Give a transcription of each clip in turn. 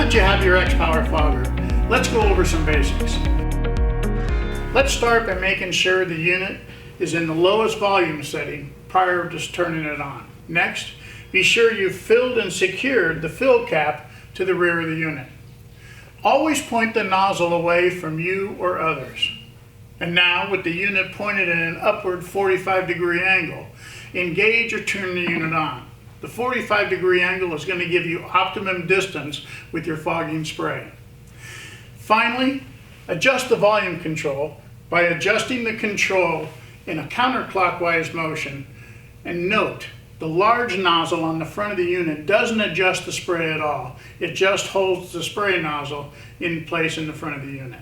that you have your XPOWER fogger, let's go over some basics. Let's start by making sure the unit is in the lowest volume setting prior to just turning it on. Next, be sure you've filled and secured the fill cap to the rear of the unit. Always point the nozzle away from you or others. And now, with the unit pointed at an upward 45-degree angle, engage or turn the unit on. The 45-degree angle is going to give you optimum distance with your fogging spray. Finally, adjust the volume control by adjusting the control in a counterclockwise motion. And note, the large nozzle on the front of the unit doesn't adjust the spray at all. It just holds the spray nozzle in place in the front of the unit.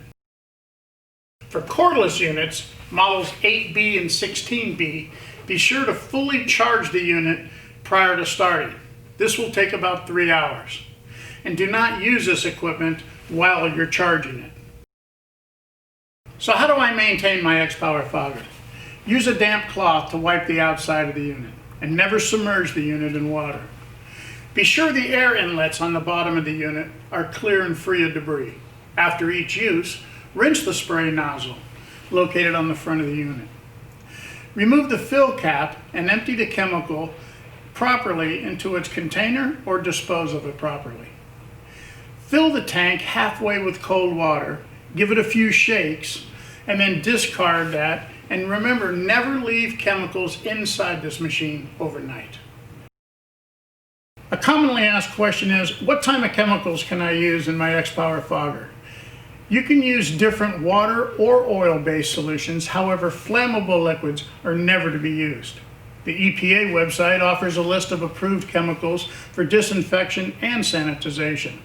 For cordless units, models 8B and 16B, be sure to fully charge the unit prior to starting. This will take about 3 hours. And do not use this equipment while you're charging it. So how do I maintain my XPOWER fogger? Use a damp cloth to wipe the outside of the unit, and never submerge the unit in water. Be sure the air inlets on the bottom of the unit are clear and free of debris. After each use, rinse the spray nozzle located on the front of the unit. Remove the fill cap and empty the chemical properly into its container or dispose of it properly. Fill the tank halfway with cold water, give it a few shakes, and then discard that. And remember, never leave chemicals inside this machine overnight. A commonly asked question is, what type of chemicals can I use in my XPOWER fogger? You can use different water or oil-based solutions. However, flammable liquids are never to be used. The EPA website offers a list of approved chemicals for disinfection and sanitization.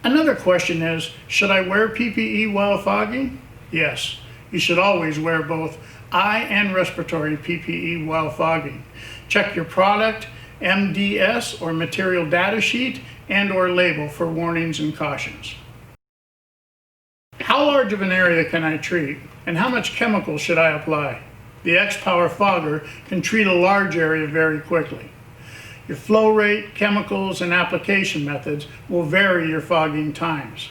Another question is, should I wear PPE while fogging? Yes, you should always wear both eye and respiratory PPE while fogging. Check your product, MDS or material data sheet, and or label for warnings and cautions. How large of an area can I treat, and how much chemical should I apply? The XPOWER fogger can treat a large area very quickly. Your flow rate, chemicals, and application methods will vary your fogging times.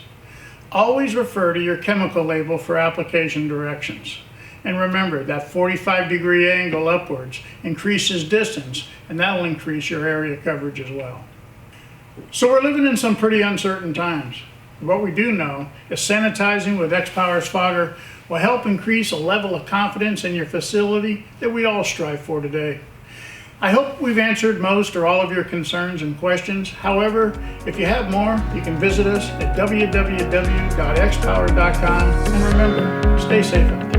Always refer to your chemical label for application directions. And remember that 45-degree angle upwards increases distance, and that will increase your area coverage as well. So we're living in some pretty uncertain times. What we do know is sanitizing with XPOWER's fogger will help increase a level of confidence in your facility that we all strive for today. I hope we've answered most or all of your concerns and questions. However, if you have more, you can visit us at www.xpower.com, and remember, stay safe out there.